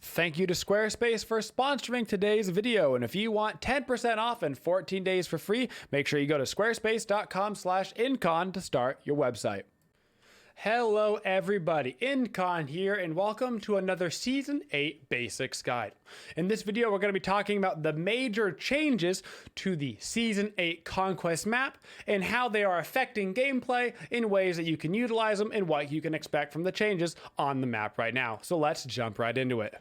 Thank you to Squarespace for sponsoring today's video. And if you want 10% off and 14 days for free, make sure you go to squarespace.com/Incon to start your website. Hello everybody, Incon here, and welcome to another Season 8 Basics Guide. In this video, we're going to be talking about the major changes to the Season 8 Conquest map and how they are affecting gameplay in ways that you can utilize them and what you can expect from the changes on the map right now. So let's jump right into it.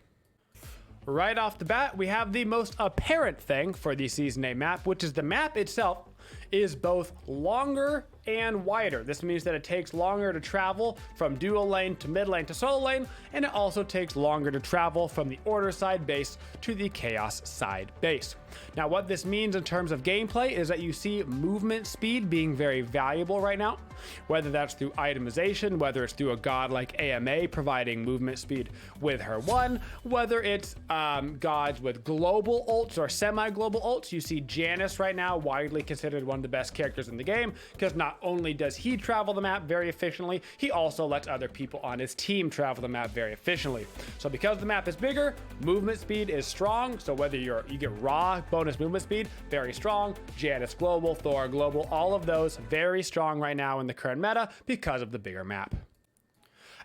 Right off the bat, we have the most apparent thing for the Season 8 map, which is the map itself is both longer and wider. This means that it takes longer to travel from duo lane to mid lane to solo lane, and it also takes longer to travel from the order side base to the chaos side base. Now, what this means in terms of gameplay is that you see movement speed being very valuable right now, whether that's through itemization, whether it's through a god like AMA providing movement speed with her one, whether it's gods with global ults or semi-global ults. You see Janus right now widely considered one of the best characters in the game because not only does he travel the map very efficiently, he also lets other people on his team travel the map very efficiently. So because the map is bigger, movement speed is strong. So whether you get raw bonus movement speed, very strong, Janus global, Thor global, all of those very strong right now in the current meta because of the bigger map.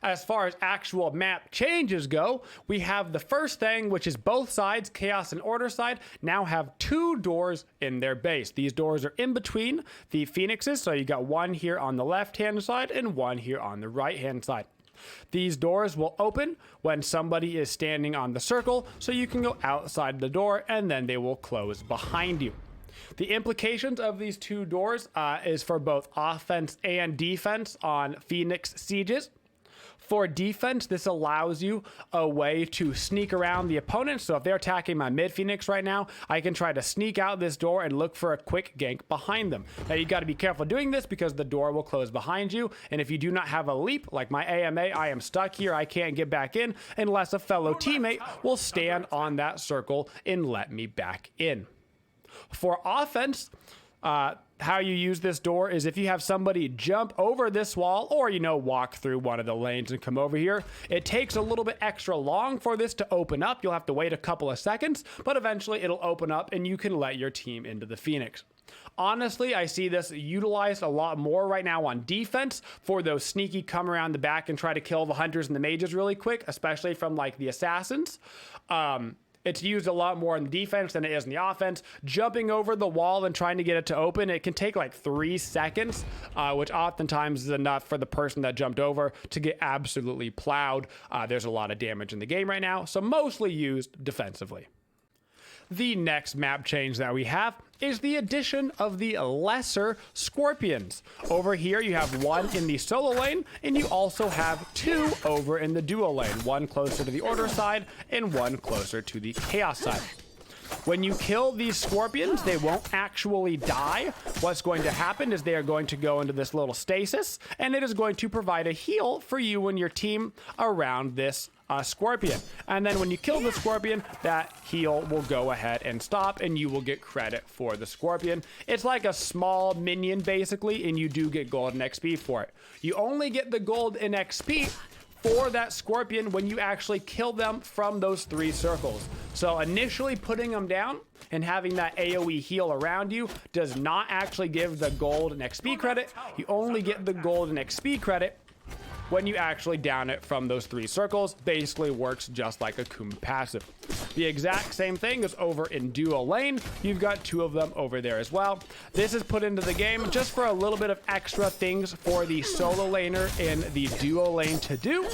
As far as actual map changes go, we have the first thing, which is both sides, Chaos and Order side, now have two doors in their base. These doors are in between the Phoenixes, so you got one here on the left-hand side and one here on the right-hand side. These doors will open when somebody is standing on the circle, so you can go outside the door and then they will close behind you. The implications of these two doors is for both offense and defense on Phoenix sieges. For defense, this allows you a way to sneak around the opponent. So if they're attacking my mid Phoenix right now, I can try to sneak out this door and look for a quick gank behind them. Now you got to be careful doing this because the door will close behind you. And if you do not have a leap, like my AMA, I am stuck here. I can't get back in unless a fellow teammate will stand on that circle and let me back in. For offense, how you use this door is if you have somebody jump over this wall or, walk through one of the lanes and come over here. It takes a little bit extra long for this to open up. You'll have to wait a couple of seconds, but eventually it'll open up and you can let your team into the Phoenix. Honestly, I see this utilized a lot more right now on defense for those sneaky come around the back and try to kill the hunters and the mages really quick, especially from like the assassins. It's used a lot more in the defense than it is in the offense. Jumping over the wall and trying to get it to open, it can take like 3 seconds, which oftentimes is enough for the person that jumped over to get absolutely plowed. There's a lot of damage in the game right now, so mostly used defensively. The next map change that we have is the addition of the lesser scorpions. Over here, you have one in the solo lane, and you also have two over in the duo lane, one closer to the order side and one closer to the chaos side. When you kill these scorpions, they won't actually die. What's going to happen is they are going to go into this little stasis, and it is going to provide a heal for you and your team around this scorpion. And then when you kill the scorpion, that heal will go ahead and stop, and you will get credit for the scorpion. It's like a small minion, basically, and you do get gold and XP for it. You only get the gold and XP for that scorpion when you actually kill them from those 3 circles. So initially putting them down and having that AoE heal around you does not actually give the gold and XP credit. You only get the gold and XP credit when you actually down it from those 3 circles. Basically works just like a Kuma passive. The exact same thing is over in duo lane. You've got 2 of them over there as well. This is put into the game just for a little bit of extra things for the solo laner in the duo lane to do.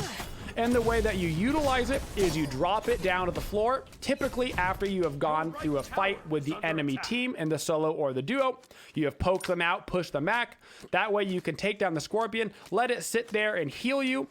And the way that you utilize it is you drop it down to the floor, typically after you have gone through a fight with the enemy team in the solo or the duo. You have poked them out, pushed them back. That way you can take down the scorpion, let it sit there and heal you,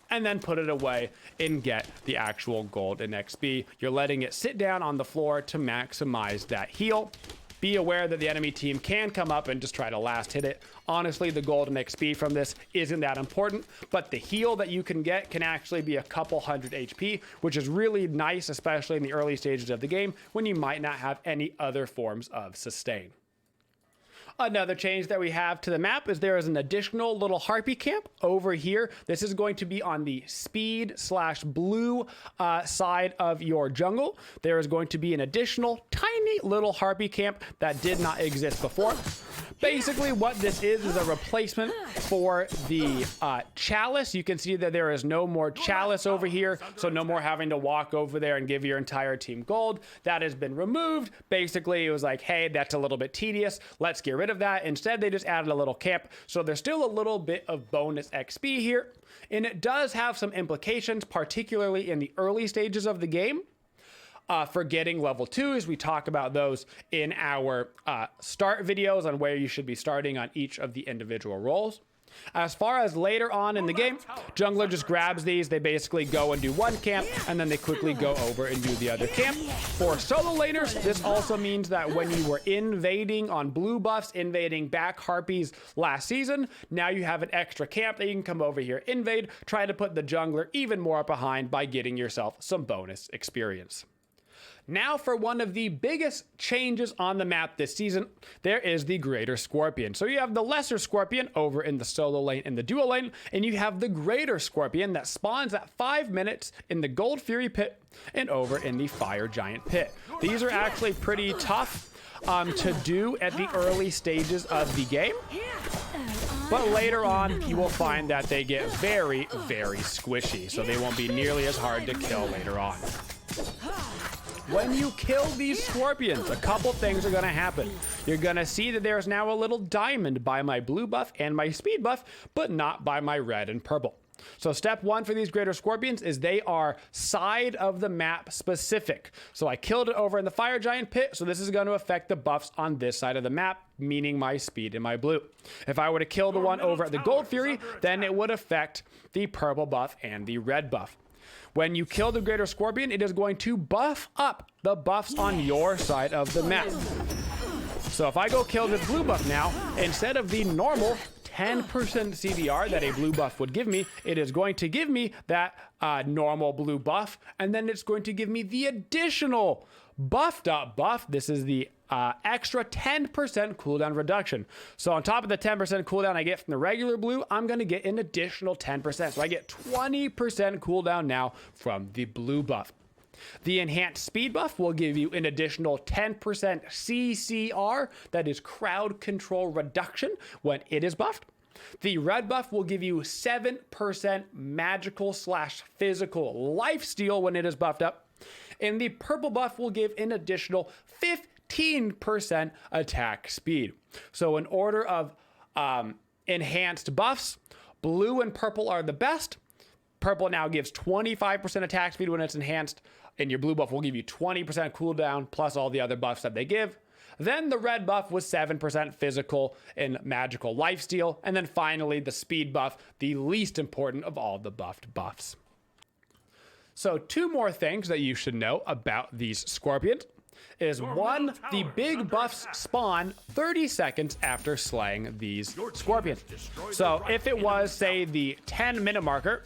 and then put it away and get the actual gold and XP. You're letting it sit down on the floor to maximize that heal. Be aware that the enemy team can come up and just try to last hit it. Honestly, the gold and XP from this isn't that important, but the heal that you can get can actually be a couple hundred HP, which is really nice, especially in the early stages of the game when you might not have any other forms of sustain. Another change that we have to the map is there is an additional little Harpy Camp over here. This is going to be on the speed/blue side of your jungle. There is going to be an additional tiny little Harpy Camp that did not exist before. Basically, what this is a replacement for the chalice. You can see that there is no more chalice over here, so no more having to walk over there and give your entire team gold. That has been removed. Basically, it was like, hey, that's a little bit tedious. Let's get rid of that. Instead, they just added a little camp, so there's still a little bit of bonus XP here, and it does have some implications, particularly in the early stages of the game. For getting level 2s, we talk about those in our start videos on where you should be starting on each of the individual roles. As far as later on in the game, jungler just grabs these. They basically go and do one camp, and then they quickly go over and do the other camp. For solo laners, this also means that when you were invading on blue buffs, invading back Harpies last season, now you have an extra camp that you can come over here, invade, try to put the jungler even more behind by getting yourself some bonus experience. Now for one of the biggest changes on the map this season, there is the Greater Scorpion. So you have the Lesser Scorpion over in the solo lane and the duo lane, and you have the Greater Scorpion that spawns at 5 minutes in the Gold Fury pit and over in the Fire Giant pit. These are actually pretty tough to do at the early stages of the game. But later on, you will find that they get very, very squishy, so they won't be nearly as hard to kill later on. When you kill these scorpions, a couple things are going to happen. You're going to see that there's now a little diamond by my blue buff and my speed buff, but not by my red and purple. So step one for these greater scorpions is they are side of the map specific. So I killed it over in the Fire Giant pit, so this is going to affect the buffs on this side of the map, meaning my speed and my blue. If I were to kill the one over at the Gold Fury, then it would affect the purple buff and the red buff. When you kill the Greater Scorpion, it is going to buff up the buffs on your side of the map. So if I go kill this blue buff now, instead of the normal 10% CDR that a blue buff would give me, it is going to give me that normal blue buff, and then it's going to give me the additional buffed up buff. This is the extra 10% cooldown reduction. So on top of the 10% cooldown I get from the regular blue, I'm going to get an additional 10%. So I get 20% cooldown now from the blue buff. The enhanced speed buff will give you an additional 10% CCR, that is crowd control reduction, when it is buffed. The red buff will give you 7% magical/physical lifesteal when it is buffed up. And the purple buff will give an additional 15% attack speed. So in order of enhanced buffs, blue and purple are the best. Purple now gives 25% attack speed when it's enhanced, and your blue buff will give you 20% cooldown plus all the other buffs that they give. Then the red buff was 7% physical and magical lifesteal. And then finally the speed buff, the least important of all the buffed buffs. So two more things that you should know about these scorpions is one, the big buffs spawn 30 seconds after slaying these scorpions. So if it was, say, the 10-minute marker,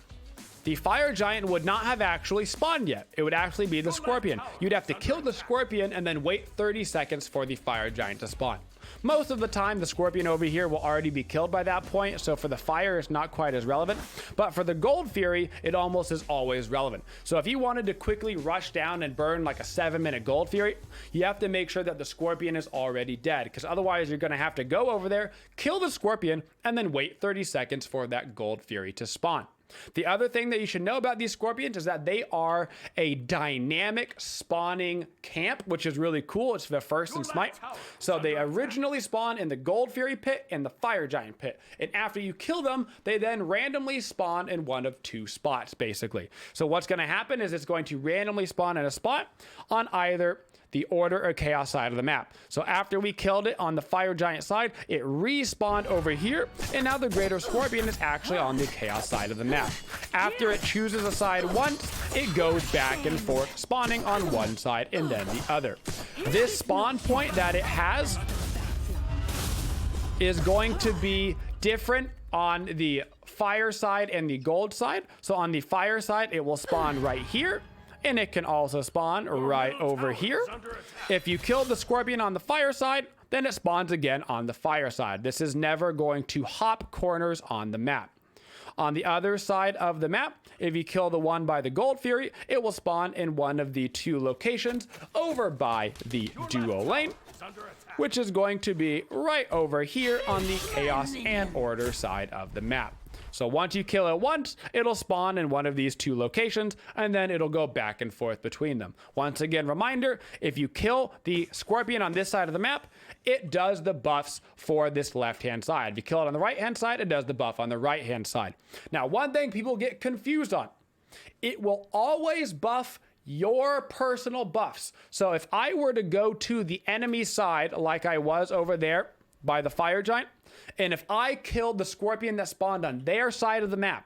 the Fire Giant would not have actually spawned yet. It would actually be the Scorpion. You'd have to kill the Scorpion and then wait 30 seconds for the Fire Giant to spawn. Most of the time, the Scorpion over here will already be killed by that point, so for the Fire, it's not quite as relevant. But for the Gold Fury, it almost is always relevant. So if you wanted to quickly rush down and burn like a 7-minute Gold Fury, you have to make sure that the Scorpion is already dead, because otherwise you're going to have to go over there, kill the Scorpion, and then wait 30 seconds for that Gold Fury to spawn. The other thing that you should know about these scorpions is that they are a dynamic spawning camp, which is really cool. It's the first in Smite. So they originally spawn in the Gold Fury pit and the Fire Giant pit. And after you kill them, they then randomly spawn in one of two spots, basically. So what's going to happen is it's going to randomly spawn in a spot on either the Order or Chaos side of the map. So after we killed it on the Fire Giant side, it respawned over here, and now the Greater Scorpion is actually on the Chaos side of the map. After it chooses a side once, it goes back and forth, spawning on one side and then the other. This spawn point that it has is going to be different on the Fire side and the Gold side. So on the Fire side, it will spawn right here, and it can also spawn right over here. If you kill the Scorpion on the Fire side, then it spawns again on the fire side. This is never going to hop corners on the map. On the other side of the map, if you kill the one by the Gold Fury, it will spawn in one of the 2 locations over by the duo lane, which is going to be right over here on the Chaos and Order side of the map. So once you kill it once, it'll spawn in one of these 2 locations, and then it'll go back and forth between them. Once again, reminder, if you kill the Scorpion on this side of the map, it does the buffs for this left-hand side. If you kill it on the right-hand side, it does the buff on the right-hand side. Now, one thing people get confused on, it will always buff your personal buffs. So if I were to go to the enemy side like I was over there by the Fire Giant, and if I killed the Scorpion that spawned on their side of the map,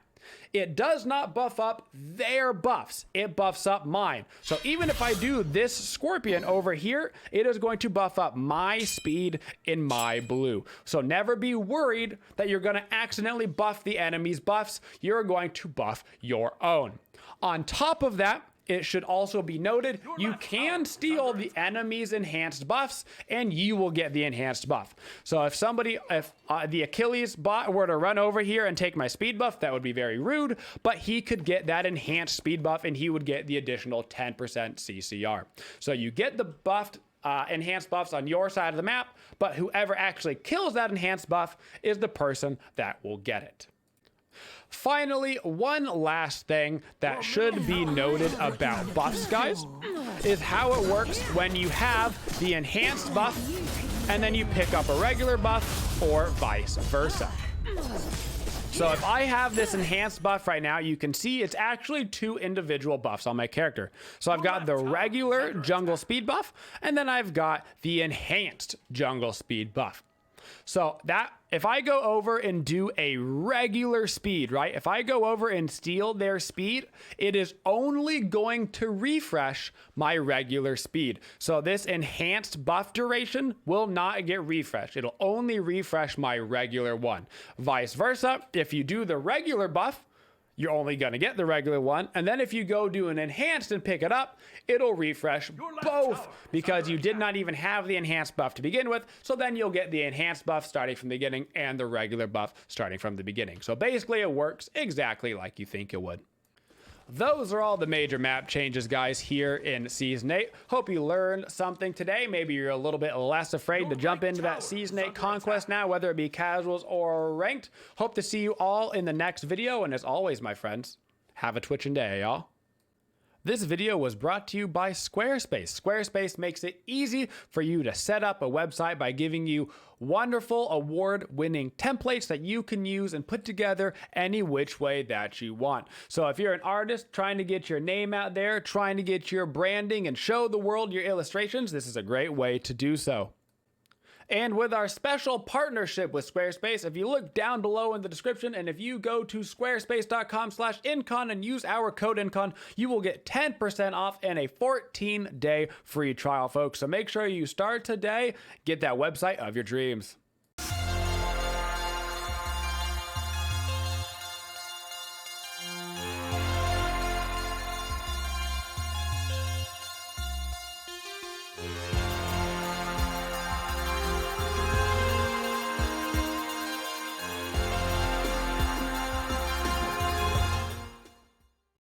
it does not buff up their buffs. It buffs up mine. So even if I do this Scorpion over here, it is going to buff up my speed in my blue. So never be worried that you're going to accidentally buff the enemy's buffs. You're going to buff your own. On top of that, it should also be noted, you can steal the enemy's enhanced buffs and you will get the enhanced buff. So if the Achilles bot were to run over here and take my speed buff, that would be very rude, but he could get that enhanced speed buff and he would get the additional 10% CCR. So you get the buffed enhanced buffs on your side of the map, but whoever actually kills that enhanced buff is the person that will get it. Finally, one last thing that should be noted about buffs, guys, is how it works when you have the enhanced buff and then you pick up a regular buff or vice versa. So if I have this enhanced buff right now, you can see it's actually 2 individual buffs on my character. So I've got the regular jungle speed buff, and then I've got the enhanced jungle speed buff. So that if I go over and do a regular speed, right? If I go over and steal their speed, it is only going to refresh my regular speed. So this enhanced buff duration will not get refreshed. It'll only refresh my regular one. Vice versa, if you do the regular buff, you're only going to get the regular one. And then if you go do an enhanced and pick it up, it'll refresh both because you did not even have the enhanced buff to begin with. So then you'll get the enhanced buff starting from the beginning and the regular buff starting from the beginning. So basically it works exactly like you think it would. Those are all the major map changes, guys, here in Season 8. Hope you learned something today. Maybe you're a little bit less afraid to jump into that Season 8 conquest now, whether it be casuals or ranked. Hope to see you all in the next video. And as always, my friends, have a twitching day, y'all. This video was brought to you by Squarespace. Squarespace makes it easy for you to set up a website by giving you wonderful award-winning templates that you can use and put together any which way that you want. So if you're an artist trying to get your name out there, trying to get your branding and show the world your illustrations, this is a great way to do so. And with our special partnership with Squarespace, if you look down below in the description and if you go to squarespace.com/Incon and use our code Incon, you will get 10% off and a 14-day free trial, folks. So make sure you start today, get that website of your dreams.